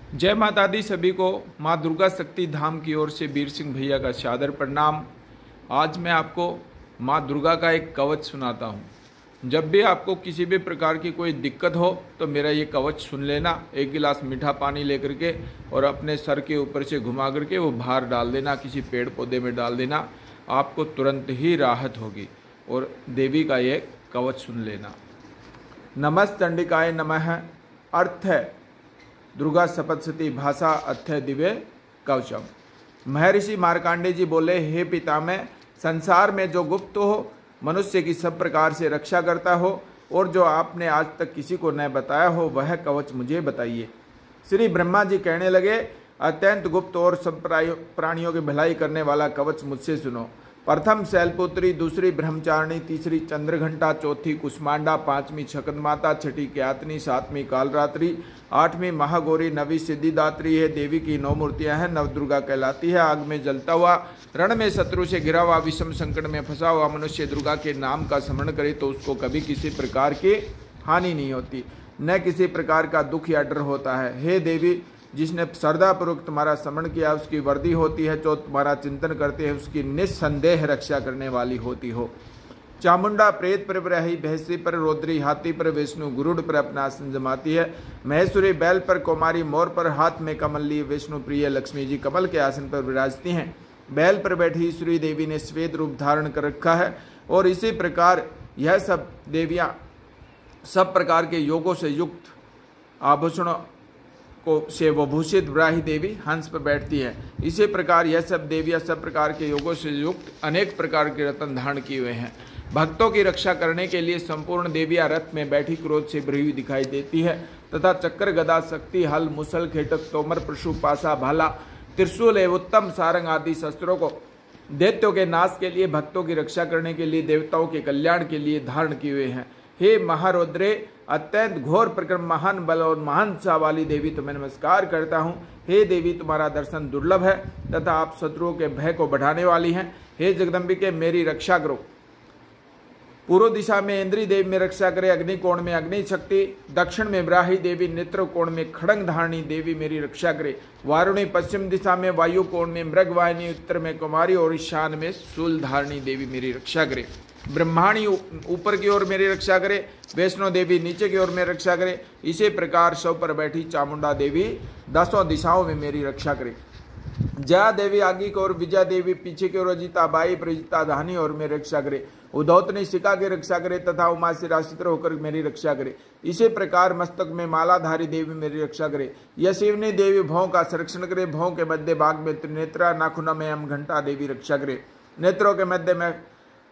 जय माता दी। सभी को माँ दुर्गा शक्ति धाम की ओर से वीर सिंह भैया का सादर प्रणाम। आज मैं आपको माँ दुर्गा का एक कवच सुनाता हूँ। जब भी आपको किसी भी प्रकार की कोई दिक्कत हो तो मेरा ये कवच सुन लेना। एक गिलास मीठा पानी लेकर के और अपने सर के ऊपर से घुमा करके वो बाहर डाल देना, किसी पेड़ पौधे में डाल देना, आपको तुरंत ही राहत होगी। और देवी का ये कवच सुन लेना। नमस् चंडिकाय नमः। अर्थ है दुर्गा सप्तशती भाषा अथ्य दिव्य कवचम। महर्षि मार्कंडेय जी बोले, हे पितामह, संसार में जो गुप्त हो, मनुष्य की सब प्रकार से रक्षा करता हो और जो आपने आज तक किसी को न बताया हो, वह कवच मुझे बताइए। श्री ब्रह्मा जी कहने लगे, अत्यंत गुप्त और सब प्राणियों की भलाई करने वाला कवच मुझसे सुनो। प्रथम शैलपुत्री, दूसरी ब्रह्मचारिणी, तीसरी चंद्रघंटा, चौथी कुष्मांडा, पांचवी छकनमाता, छठी क्यातनी, सातवीं कालरात्रि, आठवीं महागौरी, नवी सिद्धिदात्री है। देवी की 9 मूर्तियां हैं। नव दुर्गा कहलाती है। आग में जलता हुआ, रण में शत्रु से घिरा हुआ, विषम संकट में फंसा हुआ मनुष्य दुर्गा के नाम का स्मरण करे तो उसको कभी किसी प्रकार की हानि नहीं होती, न किसी प्रकार का दुख या डर होता है। हे देवी, जिसने श्रद्धापूर्वक तुम्हारा स्मरण किया उसकी वर्दी होती है, जो तुम्हारा चिंतन करते हैं उसकी निस्संदेह रक्षा करने वाली होती हो। चामुंडा प्रेत पर रही, भैंसी पर, रौद्री हाथी पर, विष्णु गुरुड़ पर अपना आसन जमाती है। महेश्वरी बैल पर, कुमारी मोर पर, हाथ में कमल लिए विष्णु प्रिय लक्ष्मी जी कमल के आसन पर विराजती हैं। बैल पर बैठी ईश्वरी देवी ने श्वेत रूप धारण कर रखा है। और इसी प्रकार यह सब देवियाँ सब प्रकार के योगों से युक्त आभूषणों से वो भूषित ब्राही देवी हंस पर बैठती है। इसी प्रकार यह सब देवियां सब प्रकार के योगों से युक्त अनेक प्रकार के रत्न धारण किए हुए हैं। भक्तों की रक्षा करने के लिए संपूर्ण देवियां रथ में बैठी क्रोध से भरी हुई दिखाई देती है तथा चक्र, गदा, शक्ति, हल, मुसल, खेटक, तोमर, पशु, पासा, भाला, त्रिशूल एवं उत्तम सारंग आदि शस्त्रों को दैत्यों के नाश के लिए, भक्तों की रक्षा करने के लिए, देवताओं के कल्याण के लिए धारण किए हुए हैं। हे महारौद्रे, अत्यंत घोर प्रक्रम, महान बल और महान सा वाली देवी, तुम्हें नमस्कार करता हूँ। हे देवी, तुम्हारा दर्शन दुर्लभ है तथा आप शत्रुओं के भय को बढ़ाने वाली हैं। हे जगदम्बिके, मेरी रक्षा करो। पूर्व दिशा में इंद्री देवी में रक्षा करे, अग्नि कोण में अग्नि शक्ति, दक्षिण में ब्राही देवी, नेत्र कोण में खड़ंग धारणी देवी मेरी रक्षा करे। वारुणी, पश्चिम दिशा में वायु कोण में मृगवाहिनी, उत्तर में कुमारी और ईशान में शूल धारणी देवी मेरी रक्षा करे। ब्रह्माणी ऊपर की ओर मेरी रक्षा करे, वैष्णो देवी नीचे की ओर मेरी रक्षा करे। इसी प्रकार शव पर बैठी चामुंडा देवी 10 दिशाओं में मेरी रक्षा करे। जया देवी आगे की ओर, विजया देवी पीछे की ओर, अजिता बाई, प्रजिता धानी और मेरी रक्षा करे। उद्धौतनी शिखा की रक्षा करे तथा उमा से राशित्र होकर मेरी रक्षा करे। इसी प्रकार मस्तक में मालाधारी देवी मेरी रक्षा करे। यशिवनी देवी भौं का संरक्षण करे। भौं के मध्य भाग में त्रिनेत्रा, नाखुना में घंटा देवी रक्षा करे। नेत्रों के मध्य में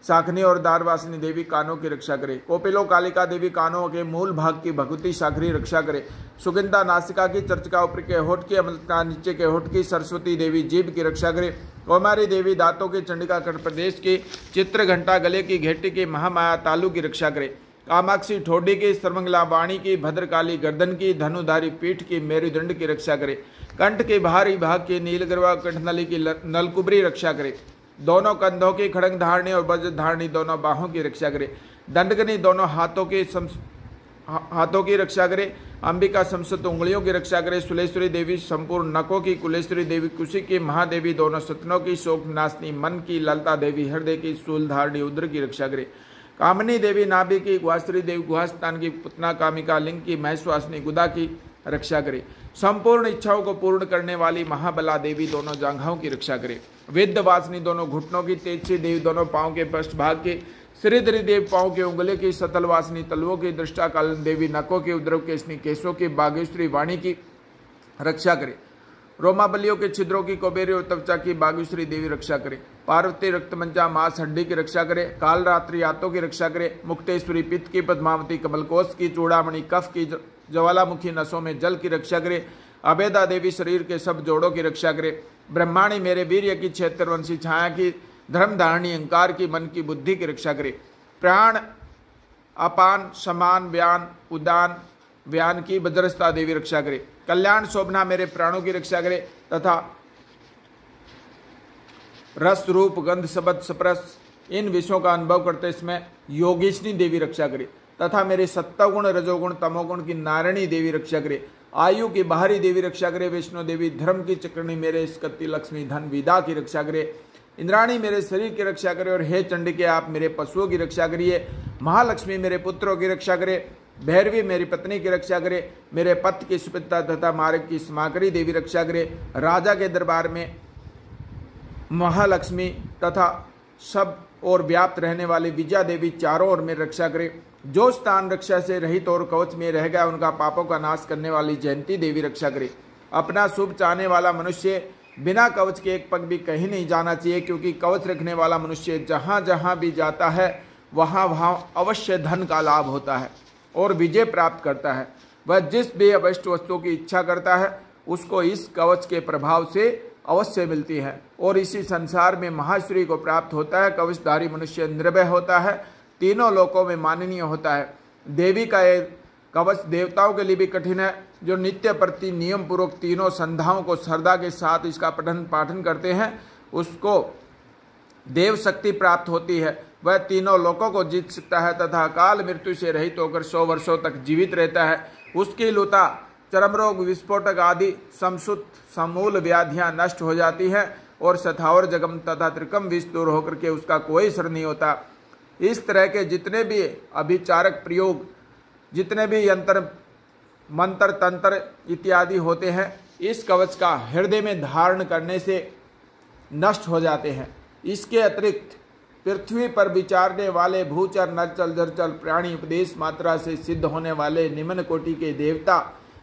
शाखनी और दारवासिनी देवी कानों की रक्षा करे। कोपिलो कालिका देवी कानों के मूल भाग की भगवती शाखरी रक्षा करे। सुगंधा नासिका की, चर्चिका ऊपर के होठ की, अमृता नीचे के होठ की, सरस्वती देवी जीभ की रक्षा करे। कौमारी देवी दांतों की, चंडिका कट प्रदेश की, चित्र घंटा गले की, घेटी की, महामाया तालु की रक्षा करे। कामाक्षी ठोडी की, सर्वंगला वाणी की, भद्रकाली गर्दन की, धनुधारी पीठ की, मेरुदंड की रक्षा करे। कंठ के बाहरी भाग की, नीलगर्वा कंठनली की नलकुबरी रक्षा करे। दोनों कंधों की खड़ंग धारणी और वज्र धारणी दोनों बाहों की रक्षा करे। दंडगनी दोनों हाथों की रक्षा करे। अंबिका समस्त उंगलियों की रक्षा करे। सुलेश्वरी देवी संपूर्ण नकों की, कुलेश्वरी देवी कुशी की, महादेवी दोनों सतनों की, शोक नाशनी मन की, ललता देवी हृदय की, शूल धारणी उद्र की रक्षा करे। कामनी देवी नाभि की, गुहाश्री देवी गुहास्थान की, पुतना कामिका लिंग की, महेश्वासिनी गुदा की रक्षा करे। संपूर्ण इच्छाओं को पूर्ण करने वाली महाबला देवी दोनों जांघाओं की रक्षा करे। विद्यवासिनी दोनों घुटनों की, तेजसी देवी दोनों पांव के पृष्ठ भाग की, श्रीधरी देवी पांव के उंगली की, सतलवासिनी तलवों की, दृष्टा कालन देवी नकों की, उद्रव केशनी केशों की, बागेश्वरी वाणी की रक्षा करे। रोमाबलियों के छिद्रों की, कुबेरी और त्वचा की बागेश्वरी देवी रक्षा करे। पार्वती रक्तमंजा मांस हड्डी की रक्षा करे। कालरात्रि आतों की रक्षा करे। मुक्तेश्वरी पित्त की, पद्मावती कमलकोश की, चूड़ामणि कफ की, ज्वालामुखी नसों में जल की रक्षा करे। अभेदा देवी शरीर के सब जोड़ों की रक्षा करे। ब्रह्माणी मेरे वीर्य की, क्षेत्रवंशी छाया की, धर्मधारणी अहंकार की, मन की, बुद्धि की रक्षा करे। प्राण, अपान, समान, व्यान, उदान, व्यान की वज्रस्ता देवी रक्षा करे। कल्याण शोभना मेरे प्राणों की रक्षा करे तथा रस, रूप, गंध, शब्द, स्पर्श इन विषयों का अनुभव करते इसमें योगेशनी देवी रक्षा करे। तथा मेरे सत्वगुण, रजोगुण, तमोगुण की नारायणी देवी रक्षा करे। आयु की बाहरी देवी रक्षा करे। वैष्णो देवी धर्म की चक्रणी मेरे स्कत्ती लक्ष्मी धन विदा की रक्षा करे। इंद्राणी मेरे शरीर की रक्षा करे। और हे चंडिके आप मेरे पशुओं की रक्षा करिए। महालक्ष्मी मेरे पुत्रों की रक्षा करे। भैरवी मेरी पत्नी की रक्षा करे। मेरे पति की सुपिता तथा मार्ग की समाकरी देवी रक्षा करे। राजा के दरबार में महालक्ष्मी तथा सब और व्याप्त रहने वाली विजया देवी चारों ओर में रक्षा करे। जो स्थान रक्षा से रहित और कवच में रह गया उनका पापों का नाश करने वाली जयंती देवी रक्षा करे। अपना शुभ चाहने वाला मनुष्य बिना कवच के एक पग भी कहीं नहीं जाना चाहिए, क्योंकि कवच रखने वाला मनुष्य जहाँ जहाँ भी जाता है वहाँ वहाँ अवश्य धन का लाभ होता है और विजय प्राप्त करता है। वह जिस भी अवश्य वस्तु की इच्छा करता है उसको इस कवच के प्रभाव से अवश्य मिलती है और इसी संसार में महाश्री को प्राप्त होता है। कवचधारी मनुष्य निर्भय होता है, तीनों लोकों में माननीय होता है। देवी का ये कवच देवताओं के लिए भी कठिन है, जो नित्य प्रति नियम पूर्वक तीनों संध्याओं को श्रद्धा के साथ इसका पठन पाठन करते हैं उसको देव शक्ति प्राप्त होती है। वह तीनों लोकों को जीत सकता है तथा अकाल मृत्यु से रहित होकर 100 वर्षों तक जीवित रहता है। उसकी लुता चर्म रोग विस्फोटक आदि समसुत समूल व्याधियां नष्ट हो जाती हैं और सथावर जगम तथा त्रिकम विष दूर होकर के उसका कोई असर नहीं होता। इस तरह के जितने भी अभिचारक प्रयोग, जितने भी यंत्र मंत्र तंत्र इत्यादि होते हैं इस कवच का हृदय में धारण करने से नष्ट हो जाते हैं। इसके अतिरिक्त पृथ्वी पर विचारने वाले भूचर नरचल जरचल प्राणी उपदेश मात्रा से सिद्ध होने वाले निम्न कोटि के देवता,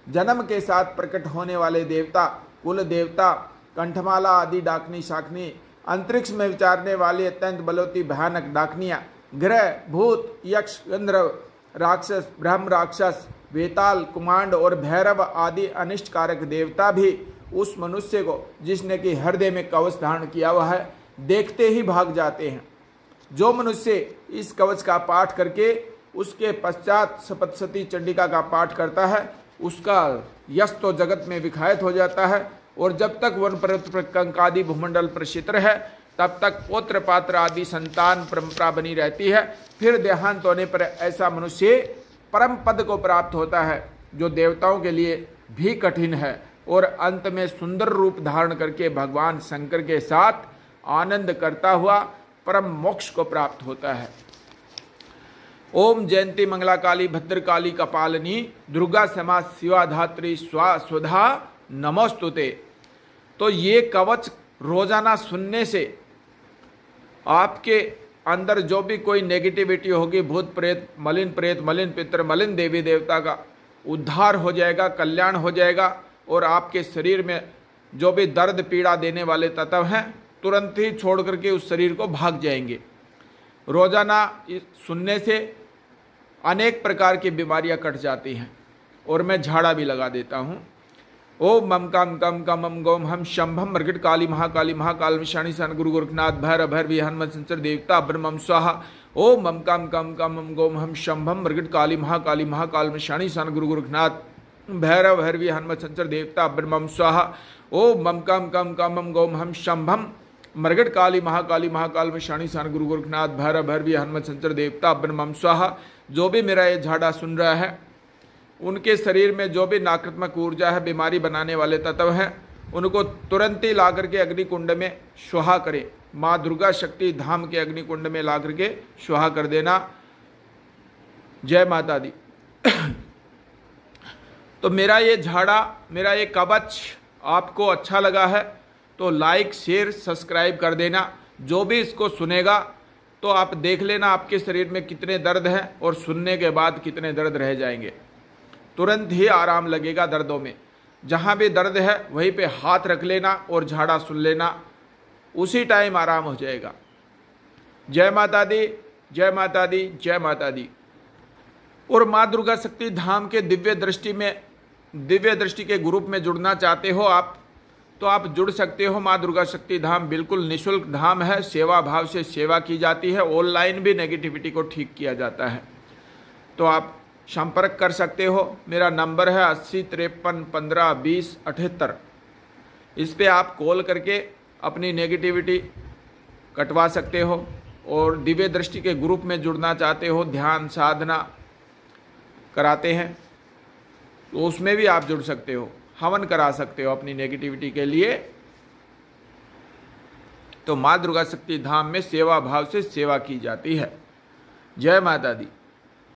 जन्म के साथ प्रकट होने वाले देवता, कुल देवता, कंठमाला आदि डाकनी शाकनी, अंतरिक्ष में विचारने वाली अत्यंत बलवती भयानक डाकनियाँ, ग्रह भूत यक्ष गंधर्व राक्षस ब्रह्म राक्षस वेताल कुमांड और भैरव आदि अनिष्टकारक देवता भी उस मनुष्य को जिसने कि हृदय में कवच धारण किया हुआ है देखते ही भाग जाते हैं। जो मनुष्य इस कवच का पाठ करके उसके पश्चात सप्तशती चंडिका का पाठ करता है उसका यश तो जगत में विखायत हो जाता है और जब तक वन पर्वत कंक आदि भूमंडल प्रक्षित्र है तब तक पौत्र पात्र आदि संतान परंपरा बनी रहती है। फिर देहांत होने पर ऐसा मनुष्य परम पद को प्राप्त होता है जो देवताओं के लिए भी कठिन है और अंत में सुंदर रूप धारण करके भगवान शंकर के साथ आनंद करता हुआ परम मोक्ष को प्राप्त होता है। ओम जयंती मंगला काली भद्रकाली कपालिनी दुर्गा क्षमा शिवा धात्री स्वा स्वधा नमोस्तुते। तो ये कवच रोजाना सुनने से आपके अंदर जो भी कोई नेगेटिविटी होगी, भूत प्रेत मलिन पितर मलिन देवी देवता का उद्धार हो जाएगा, कल्याण हो जाएगा और आपके शरीर में जो भी दर्द पीड़ा देने वाले तत्व हैं तुरंत ही छोड़ करके उस शरीर को भाग जाएंगे। रोजाना सुनने से अनेक प्रकार की बीमारियां कट जाती हैं और मैं झाड़ा भी लगा देता हूँ। ओम मम कम कम कम मम गोम हम शंभम मृगट काली महाकाल विषाणी सन गुरु गोरखनाथ भैरव भैरवी हनुमत संचर देवता ब्रह्मम स्वाहा। ओम मम कम कम कम मम गोम हम शंभम मृगट काली महाकाल विषाणी सन गुरु गोरखनाथ भैरव भैरवी हनुमत संचर देवता ब्रह्मम स्वाहा। ओम मम कम कम कम मम गोम हम शंभम मरगट काली महाकाल विषाणी सन गुरु गोरखनाथ भैरव भैरवी हनुमत संचर देवता ब्रह्मम स्वाहा। जो भी मेरा ये झाड़ा सुन रहा है उनके शरीर में जो भी नकारात्मक ऊर्जा है, बीमारी बनाने वाले तत्व हैं, उनको तुरंत ही ला करके अग्निकुंड में स्वाहा करें। माँ दुर्गा शक्ति धाम के अग्निकुंड में ला करके स्वाहा कर देना। जय माता दी। तो मेरा ये झाड़ा, मेरा ये कवच आपको अच्छा लगा है तो लाइक शेयर सब्सक्राइब कर देना। जो भी इसको सुनेगा तो आप देख लेना आपके शरीर में कितने दर्द हैं और सुनने के बाद कितने दर्द रह जाएंगे। तुरंत ही आराम लगेगा दर्दों में। जहाँ भी दर्द है वहीं पे हाथ रख लेना और झाड़ा सुन लेना, उसी टाइम आराम हो जाएगा। जय माता दी, जय माता दी, जय माता दी। और माँ दुर्गा शक्ति धाम के दिव्य दृष्टि के ग्रुप में जुड़ना चाहते हो आप तो आप जुड़ सकते हो। माँ दुर्गा शक्ति धाम बिल्कुल निःशुल्क धाम है, सेवा भाव से सेवा की जाती है, ऑनलाइन भी नेगेटिविटी को ठीक किया जाता है। तो आप संपर्क कर सकते हो। मेरा नंबर है 80 53 15 20 78। इस पे आप कॉल करके अपनी नेगेटिविटी कटवा सकते हो और दिव्य दृष्टि के ग्रुप में जुड़ना चाहते हो, ध्यान साधना कराते हैं तो उसमें भी आप जुड़ सकते हो, हवन करा सकते हो अपनी नेगेटिविटी के लिए। तो माँ दुर्गा शक्ति धाम में सेवा भाव से सेवा की जाती है। जय माता दी।